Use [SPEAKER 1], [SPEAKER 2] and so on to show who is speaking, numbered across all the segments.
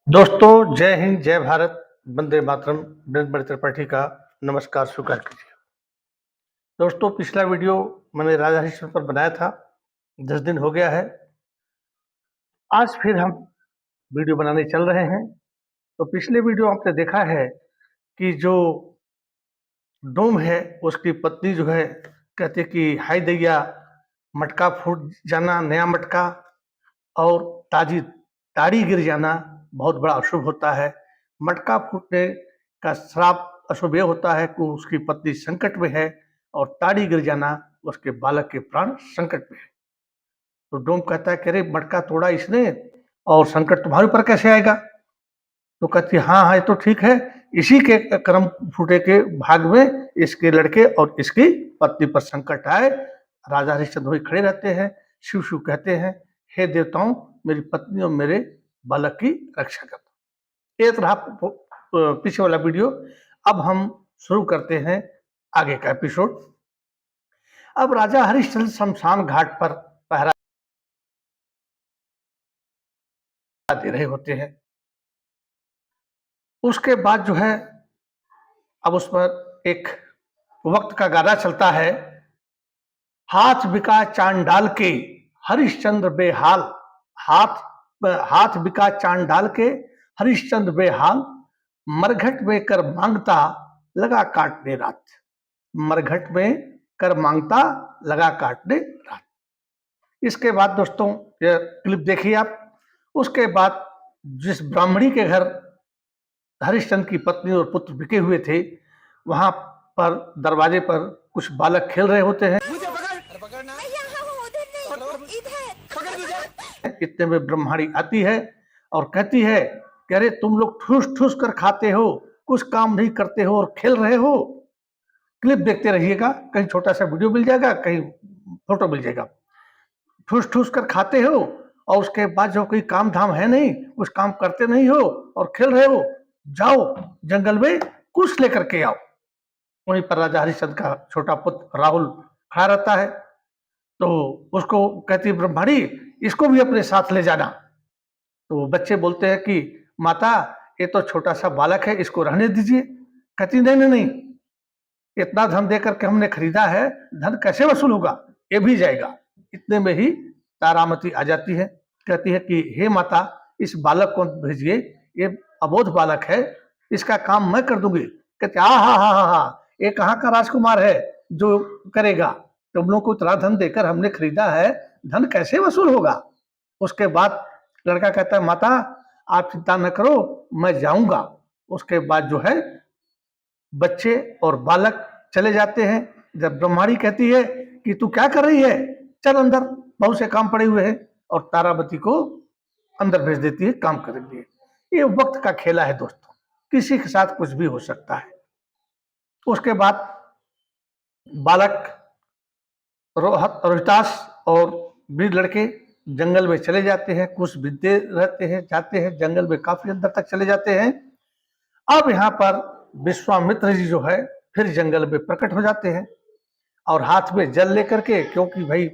[SPEAKER 1] दोस्तों, जय हिंद, जय भारत, वंदे मातरम, वृंद त्रिपाठी का नमस्कार स्वीकार कीजिए। दोस्तों, पिछला वीडियो मैंने राजा हरिश्चंद्र पर बनाया था, 10 दिन हो गया है। आज फिर हम वीडियो बनाने चल रहे हैं। तो पिछले वीडियो आपने देखा है कि जो डोम है, उसकी पत्नी जो है कहते कि हाय दैया, मटका फूट जाना, नया मटका और ताजी ताड़ी गिर जाना बहुत बड़ा अशुभ होता है। मटका फूटने का श्राप अशुभ ये होता है कि उसकी पत्नी संकट में है और ताड़ी गिर जाना उसके बालक के प्राण संकट में है। तो डोम कहता है कि अरे मटका तोड़ा इसने और संकट तुम्हारे ऊपर कैसे आएगा? तो कहती है हाँ हाँ, ये तो ठीक है, इसी के कर्म फूटे के भाग में इसके लड़के और इसकी पत्नी पर संकट आए। राजा हरिश्चंद्र वही खड़े रहते हैं, शिव शिव कहते हैं, हे देवताओं, मेरी पत्नी और मेरे बालक की रक्षा कर दो। ये तो रहा पीछे वाला वीडियो। अब हम शुरू करते हैं आगे का एपिसोड। अब राजा हरिश्चंद्र शमशान घाट पर पहरा दे रहे होते हैं। उसके बाद जो है, अब उस पर एक वक्त का गाना चलता है, हाथ बिका चांडाल के हरिश्चंद्र बेहाल, हाथ हाथ बिका चांडाल के हरिश्चंद्र बेहाल, मरघट में कर मांगता लगा काटने रात, मरघट में कर मांगता लगा काटने रात। इसके बाद दोस्तों ये क्लिप देखिए आप। उसके बाद जिस ब्राह्मणी के घर हरिश्चंद्र की पत्नी और पुत्र बिके हुए थे, वहां पर दरवाजे पर कुछ बालक खेल रहे होते हैं। इतने में ब्रह्माणी आती है और कहती है कि अरे तुम लोग ठूस ठूस कर खाते हो, कुछ काम नहीं करते हो और खेल रहे हो। क्लिप देखते रहिएगा, कहीं छोटा सा वीडियो मिल जाएगा, कहीं फोटो मिल जाएगा। ठूस ठूस कर खाते हो और उसके बाद जो कोई काम धाम है नहीं, कुछ काम करते नहीं हो और खेल रहे हो, जाओ जंगल में कुछ लेकर के आओ। वहीं पर राजा हरिश्चंद्र का छोटा पुत्र राहुल खड़ा रहता है। तो उसको कहती है ब्रह्मणी, इसको भी अपने साथ ले जाना। तो बच्चे बोलते हैं कि माता, ये तो छोटा सा बालक है, इसको रहने दीजिए। कहती नहीं नहीं नहीं, इतना धन देकर के हमने खरीदा है, धन कैसे वसूल होगा, ये भी जाएगा। इतने में ही तारामती आ जाती है, कहती है कि हे माता, इस बालक को भेजिए, ये अबोध बालक है, इसका काम मैं कर दूंगी। कहते हा, ये कहाँ का राजकुमार है जो करेगा? तुम लोग को इतना धन देकर हमने खरीदा है, धन कैसे वसूल होगा? उसके बाद लड़का कहता है माता, आप चिंता न करो, मैं जाऊंगा। उसके बाद जो है बच्चे और बालक चले जाते हैं। जब ब्रह्माणी कहती है कि तू क्या कर रही है, चल अंदर, बहुत से काम पड़े हुए हैं, और तारावती को अंदर भेज देती है काम करने के लिए। ये वक्त का खेला है दोस्तों, किसी के साथ कुछ भी हो सकता है। उसके बाद बालक रोहितास और वीर लड़के जंगल में चले जाते हैं, कुछ विद्य रहते हैं, जाते हैं जंगल में, काफी अंदर तक चले जाते हैं। अब यहाँ पर विश्वामित्र जी जो है फिर जंगल में प्रकट हो जाते हैं और हाथ में जल लेकर के, क्योंकि भाई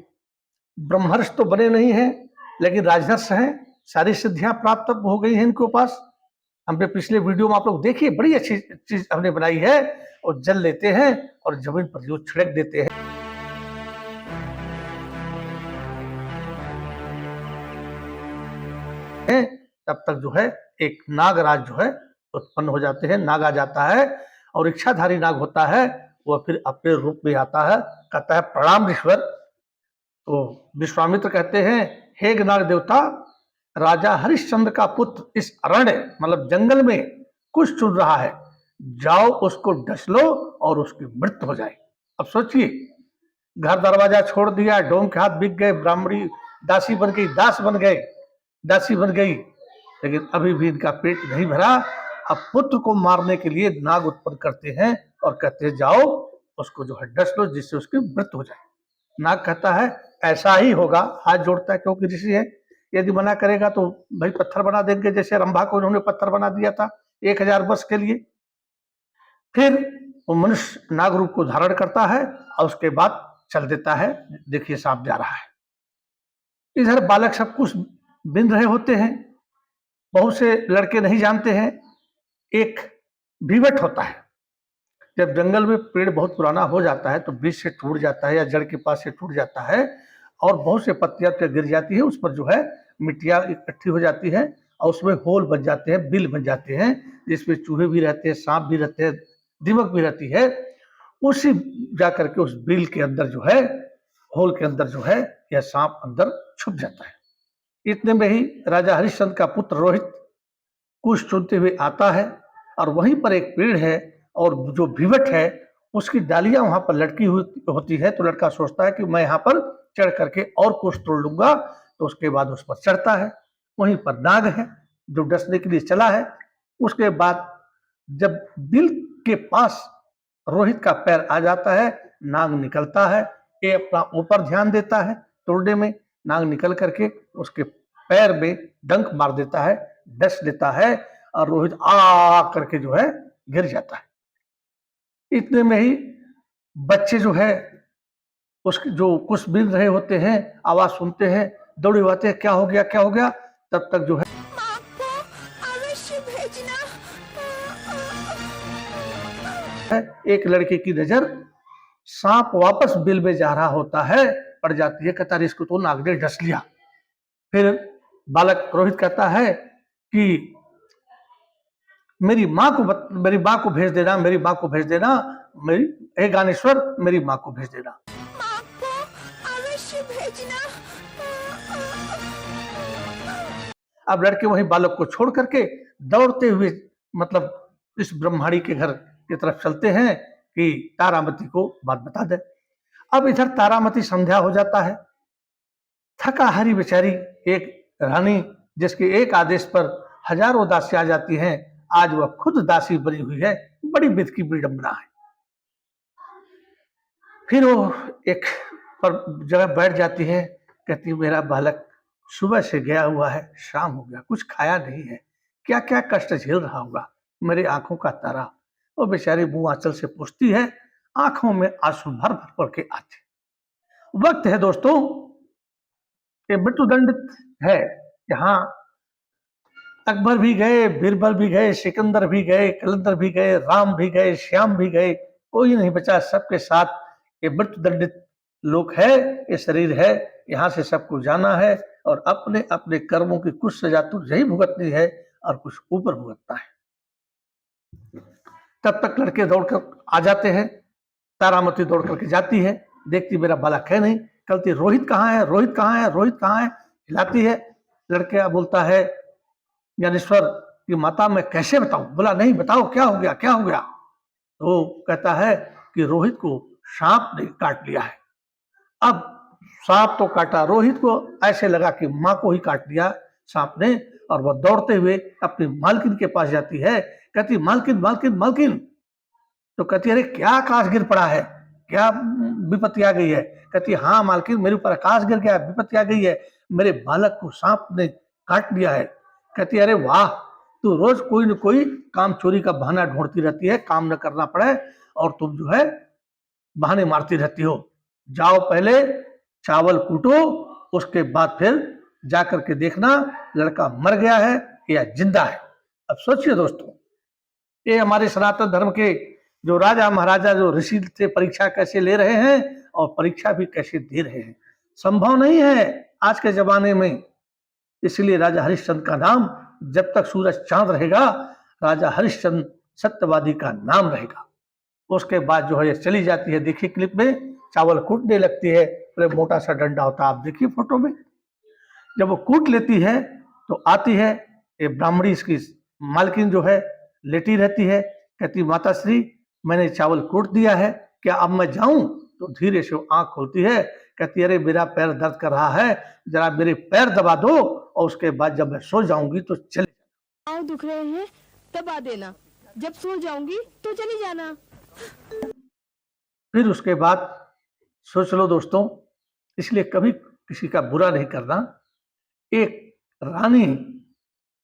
[SPEAKER 1] ब्रह्मर्षि तो बने नहीं हैं लेकिन राजहंस हैं, सारी सिद्धियां प्राप्त हो गई हैं इनके पास। हमने पिछले वीडियो में आप लोग देखिए, बड़ी अच्छी चीज हमने बनाई है। और जल लेते हैं और जमीन पर जो छिड़क देते हैं। तब तक जो है एक नागराज जो है उत्पन्न हो जाते हैं, नाग आ जाता है और इच्छाधारी नाग होता है, वह फिर अपने रूप में आता है, कहता है प्रणाम ऋषवर। तो विश्वामित्र कहते हैं, हे गणाग देवता, राजा हरिश्चंद्र का पुत्र इस अरण्य मतलब जंगल में कुछ चुन रहा है, जाओ उसको डस लो और उसकी मृत्यु हो जाए। अब सोचिए, घर दरवाजा छोड़ दिया, डोम के हाथ बिक गए, ब्राह्मणी दासी बन गई, दास बन गए, दासी बन गई, लेकिन अभी भी इनका पेट नहीं भरा। अब पुत्र को मारने के लिए नाग उत्पन्न करते हैं और कहते हैं जाओ उसको जो है डस लो जिससे उसकी मृत्यु हो जाए। नाग कहता है ऐसा ही होगा, हाथ जोड़ता है क्योंकि ऋषि है, यदि मना करेगा तो भाई पत्थर बना देंगे, जैसे रंभा को उन्होंने पत्थर बना दिया था 1000 वर्ष के लिए। फिर वो मनुष्य नाग रूप को धारण करता है और उसके बाद चल देता है। देखिए सांप जा रहा है, इधर बालक सब कुछ बिन रहे होते हैं, बहुत से लड़के नहीं जानते हैं, एक भिवट होता है। जब जंगल में पेड़ बहुत पुराना हो जाता है तो बीच से टूट जाता है या जड़ के पास से टूट जाता है और बहुत से पत्तियां गिर जाती है, उस पर जो है मिट्टियां इकट्ठी हो जाती है और उसमें होल बन जाते हैं, बिल बन जाते हैं, जिसमें चूहे भी रहते हैं, सांप भी रहते हैं, दीमक भी रहती है। उसी जा करके उस बिल के अंदर जो है, होल के अंदर जो है, यह सांप अंदर छुप जाता है। इतने में ही राजा हरिश्चंद्र का पुत्र रोहित कुश चुनते हुए आता है और वहीं पर एक पेड़ है और जो भिवट है उसकी डालियां वहां पर लटकी हुई होती है। तो लड़का सोचता है कि मैं यहाँ पर चढ़ करके और कुछ तोड़ लूंगा, तो उसके बाद उस पर चढ़ता है। वहीं पर नाग है जो डसने के लिए चला है। उसके बाद जब बिल के पास रोहित का पैर आ जाता है, नाग निकलता है, ये अपना ऊपर ध्यान देता है तोड़ने में। नाग निकल करके उसके पैर में डंक मार देता है, डस देता है और रोहित आ करके जो है गिर जाता है। इतने में ही बच्चे जो है उसके जो कुछ बिन रहे होते हैं, आवाज सुनते हैं, दौड़े आते हैं, क्या हो गया क्या हो गया। तब तक जो है
[SPEAKER 2] माँ को अवश्य भेजना।
[SPEAKER 1] एक लड़के की नजर सांप वापस बिल में जा रहा होता है, पड़ जाती है, कहता है इसको तो नाग ने डस लिया। फिर बालक रोहित कहता है कि मेरी माँ को भेज देना, मेरी माँ को भेज देना, मेरी हे गानेश्वर मेरी माँ को भेज देना।
[SPEAKER 2] माँ को अवश्य भेजना।
[SPEAKER 1] अब लड़के वही बालक को छोड़ करके दौड़ते हुए मतलब इस ब्रह्माणी के घर की तरफ चलते हैं कि तारामती को बात बता दे। अब इधर तारामती संध्या हो जाता है, थका हारी बेचारी एक रानी जिसके एक आदेश पर हजारों दासी आ जाती हैं, आज वह खुद दासी बनी हुई है। बड़ी विध की विडंबना है। फिर वो एक पर जगह बैठ जाती है, कहती है मेरा बालक सुबह से गया हुआ है, शाम हो गया, कुछ खाया नहीं है, क्या क्या कष्ट झेल रहा होगा, मेरी आंखों का तारा। वो बेचारी मुंह आंचल से पूछती है, आंखों में आंसू भर भर पड़ के आते। वक्त है दोस्तों, ये मृत्युदंडित है। यहाँ अकबर भी गए, बीरबल भी गए, सिकंदर भी गए, कलंदर भी गए, राम भी गए, श्याम भी गए, कोई नहीं बचा। सबके साथ ये मृत्युदंडित लोक है, ये शरीर है, यहाँ से सबको जाना है और अपने अपने कर्मों की कुछ सजा तो यही भुगतनी है और कुछ ऊपर भुगतना है। तब तक लड़के दौड़कर आ जाते हैं, तारामती दौड़ करके जाती है, देखती मेरा बालक है नहीं, कहती रोहित कहाँ है, रोहित कहाँ है, रोहित कहाँ है, हिलाती है। लड़के बोलता है ज्ञानेश्वर की माता मैं कैसे बताऊं। बोला नहीं बताओ, क्या हो गया क्या हो गया। तो कहता है कि रोहित को सांप ने काट लिया है। अब सांप तो काटा, रोहित को ऐसे लगा कि माँ को ही काट लिया सांप ने, और वह दौड़ते हुए अपनी मालकिन के पास जाती है। कहती मालकिन मालकिन मालकिन। तो कहती अरे क्या आकाश गिर पड़ा है, क्या विपत्ति आ गई है। कहती हाँ मालकिन मेरे ऊपर आकाश गिर गया, विपत्ति आ गई है, मेरे बालक को सांप ने काट लिया है। कहती अरे वाह, तू रोज कोई न कोई काम चोरी का बहाना ढूंढती रहती है, काम न करना पड़े और तुम जो है बहाने मारती रहती हो। जाओ पहले चावल कूटो, उसके बाद फिर जाकर के देखना लड़का मर गया है या जिंदा है। अब सोचिए दोस्तों, ये हमारे सनातन धर्म के जो राजा महाराजा जो ऋषि से परीक्षा कैसे ले रहे हैं और परीक्षा भी कैसे दे रहे हैं। संभव नहीं है आज के जमाने में। इसलिए राजा हरिश्चंद्र का नाम जब तक सूरज चांद रहेगा, राजा हरिश्चंद्र सत्यवादी का नाम रहेगा। उसके बाद जो है चली जाती है, देखिए क्लिप में चावल कूटने लगती है, तो मोटा सा डंडा होता है, आप देखिए फोटो में। जब वो कूट लेती है तो आती है ये ब्राह्मणी, इसकी मालकिन जो है लेटी रहती है। कहती माता श्री मैंने चावल कूट दिया है, क्या अब मैं जाऊं। तो धीरे से वो आंख खोलती है, कहती अरे मेरा पैर दर्द कर रहा है, जरा मेरे पैर दबा दो और उसके बाद जब मैं सो जाऊंगी तो चले।
[SPEAKER 2] पाँव दुख रहे हैं दबा देना, जब सो जाऊंगी तो चली जाना।
[SPEAKER 1] फिर उसके बाद सोच लो दोस्तों, इसलिए कभी किसी का बुरा नहीं करना। एक रानी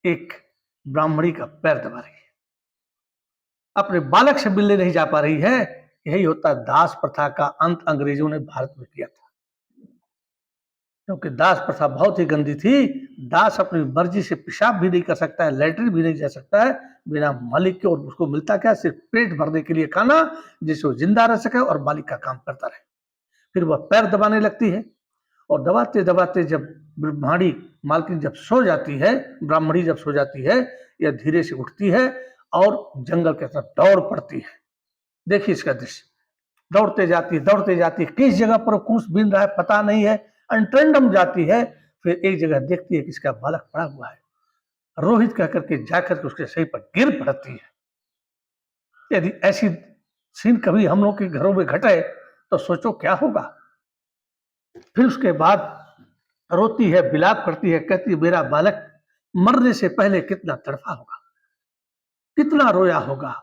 [SPEAKER 1] एक ब्राह्मणी का पैर दबा रही है, अपने बालक से मिलने नहीं जा पा रही है। यही होता दास प्रथा का अंत अंग्रेजों ने भारत में किया था। क्योंकि दास प्रथा बहुत ही गंदी थी। दास अपनी मर्जी से पेशाब भी नहीं कर सकता है, लैट्रिन भी नहीं जा सकता है बिना मालिक के, और उसको मिलता क्या, सिर्फ पेट भरने के लिए खाना, जिससे वो जिंदा रह सके और मालिक का काम करता रहे। फिर वह पैर दबाने लगती है, और दबाते दबाते जब ब्रह्माणी मालकिन जब सो जाती है, ब्राह्मणी जब सो जाती है, यह धीरे से उठती है और जंगल की तरफ दौड़ पड़ती है। देखिए इसका दृश्य, दौड़ते जाती है, किस जगह पर कूस बीन रहा है पता नहीं है, अंतरंडम जाती है। फिर एक जगह देखती है कि इसका बालक पड़ा हुआ है, रोहित कहकर के जाकर के उसके सही पर गिर पड़ती है। यदि ऐसी सीन कभी हम लोग के घरों में घटे तो सोचो क्या होगा। फिर उसके बाद रोती है, बिलाप करती है, कहती है मेरा बालक मरने से पहले कितना तड़फा होगा, कितना रोया होगा।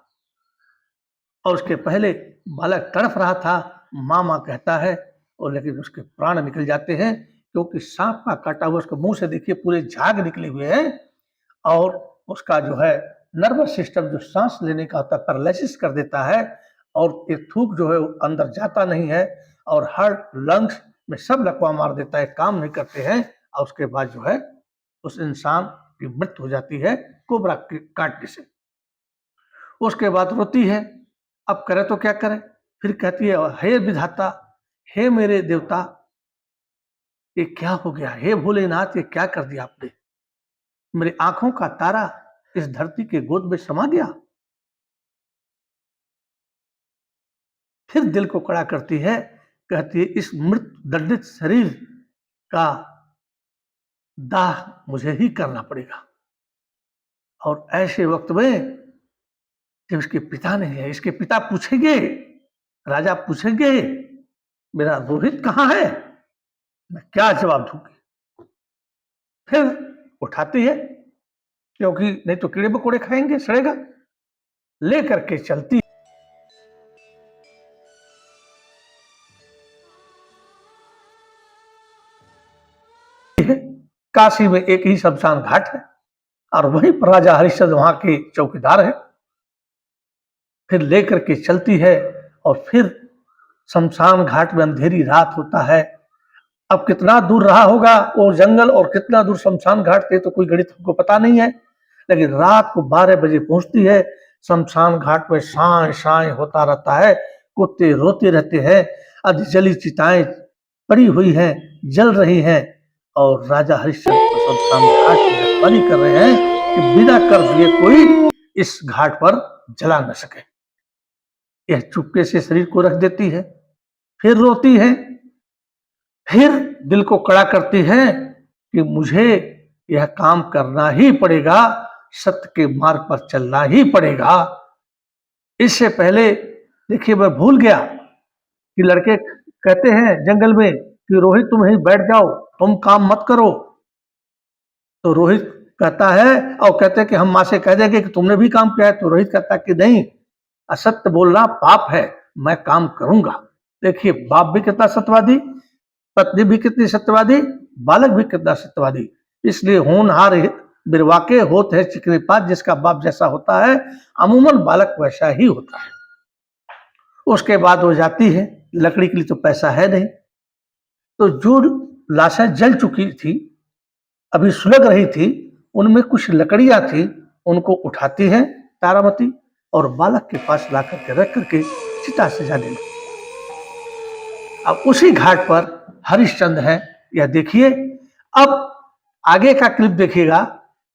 [SPEAKER 1] और उसके पहले बालक तड़फ रहा था, मामा कहता है, और लेकिन उसके प्राण निकल जाते हैं, क्योंकि सांप का काटा हुआ उसके मुंह से देखिए पूरे झाग निकले हुए हैं, और उसका जो है नर्वस सिस्टम जो सांस लेने का होता है पैरालिसिस कर देता है, और ये थूक जो है वो अंदर जाता नहीं है, और हार्ट लंग्स में सब लकवा मार देता है, काम नहीं करते हैं, और उसके बाद जो है उस इंसान की मृत्यु हो जाती है कोबरा के काटने से। उसके बाद रोती है, अब करे तो क्या करे। फिर कहती है हे विधाता, हे मेरे देवता, ये क्या हो गया, हे भोलेनाथ ये क्या कर दिया आपने, मेरी आंखों का तारा इस धरती के गोद में समा गया। फिर दिल को कड़ा करती है, कहती है इस मृत दंडित शरीर का दाह मुझे ही करना पड़ेगा। और ऐसे वक्त में जब इसके पिता नहीं है, इसके पिता पूछेंगे, राजा पूछेंगे मेरा रोहित कहाँ है, मैं क्या जवाब दूंगी। फिर उठाती है, क्योंकि नहीं तो कीड़े मकोड़े खाएंगे, सड़ेगा, लेकर के चलती है। काशी में एक ही शमशान घाट है, और वहीं पर राजा हरिश्चंद्र वहां के चौकीदार है। फिर लेकर के चलती है, और फिर शमशान घाट में अंधेरी रात होता है। अब कितना दूर रहा होगा वो जंगल और कितना दूर शमशान घाट थे तो कोई गणित हमको पता नहीं है, लेकिन रात को 12 बजे पहुंचती है। शमशान घाट में शाय शाय होता रहता है, कुत्ते रोते रहते हैं, अध जली चिताएं पड़ी हुई हैं, जल रही हैं, और राजा हरिश्चंद्र को शमशान घाट में रखवाली कर रहे हैं कि बिना कर दिए कोई इस घाट पर जला न सके। यह चुपके से शरीर को रख देती है, फिर रोती है, फिर दिल को कड़ा करती है कि मुझे यह काम करना ही पड़ेगा, सत्य के मार्ग पर चलना ही पड़ेगा। इससे पहले देखिए मैं भूल गया कि लड़के कहते हैं जंगल में कि रोहित तुम यहीं बैठ जाओ, तुम काम मत करो। तो रोहित कहता है, और कहते हैं कि हम माँ से कह देंगे कि तुमने भी काम किया है। तो रोहित कहता है कि नहीं, असत्य बोलना पाप है, मैं काम करूंगा। देखिए बाप भी कितना सत्यवादी, पत्नी भी कितनी सत्यवादी, बालक भी कितना सत्यवादी। इसलिए होनहार बिरवा के होत है चिकने पात, जिसका बाप जैसा होता है अमूमन बालक वैसा ही होता है। उसके बाद वो जाती है, लकड़ी के लिए तो पैसा है नहीं, तो जो लाशें जल चुकी थी अभी सुलग रही थी, उनमें कुछ लकड़ियां थी, उनको उठाती है तारामती, और बालक के पास ला करके रख करके चिता सजाने लगती। अब उसी घाट पर हरिश्चंद्र है, यह देखिए। अब आगे का क्लिप देखिएगा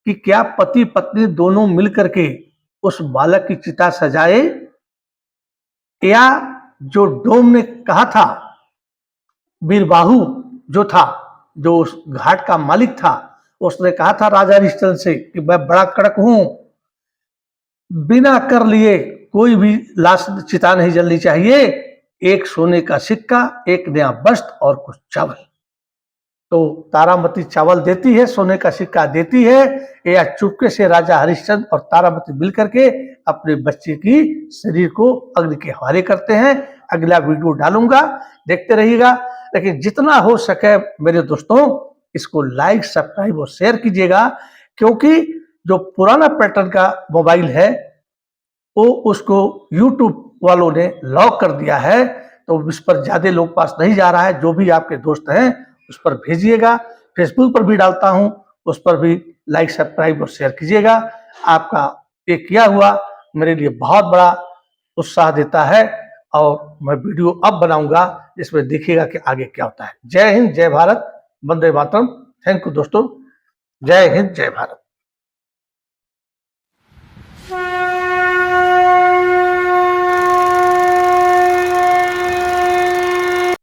[SPEAKER 1] कि क्या पति पत्नी दोनों मिलकर के उस बालक की चिता सजाए, या जो डोम ने कहा था, बीरबाहु जो था, जो उस घाट का मालिक था, उसने कहा था राजा हरिश्चंद्र से कि मैं बड़ा कड़क हूं, बिना कर लिए कोई भी लाश चिता नहीं जलनी चाहिए, एक सोने का सिक्का, एक नया वस्त्र और कुछ चावल। तो तारामती चावल देती है, सोने का सिक्का देती है, या चुपके से राजा हरिश्चंद्र और तारामती मिलकर के अपने बच्चे की शरीर को अग्नि के हवाले करते हैं। अगला वीडियो डालूंगा, देखते रहिएगा। लेकिन जितना हो सके मेरे दोस्तों, इसको लाइक सब्सक्राइब और शेयर कीजिएगा, क्योंकि जो पुराना पैटर्न का मोबाइल है वो उसको यूट्यूब वालों ने लॉक कर दिया है, तो इस पर ज्यादा लोग पास नहीं जा रहा है। जो भी आपके दोस्त हैं उस पर भेजिएगा। फेसबुक पर भी डालता हूं, उस पर भी लाइक, सब्सक्राइब और शेयर कीजिएगा। आपका ये किया हुआ मेरे लिए बहुत बड़ा उत्साह देता है और मैं वीडियो अब बनाऊंगा जिसमें देखिएगा कि आगे क्या होता है। जय हिंद, जय भारत, वंदे मातरम। थैंक यू दोस्तों। जय हिंद, जय भारत।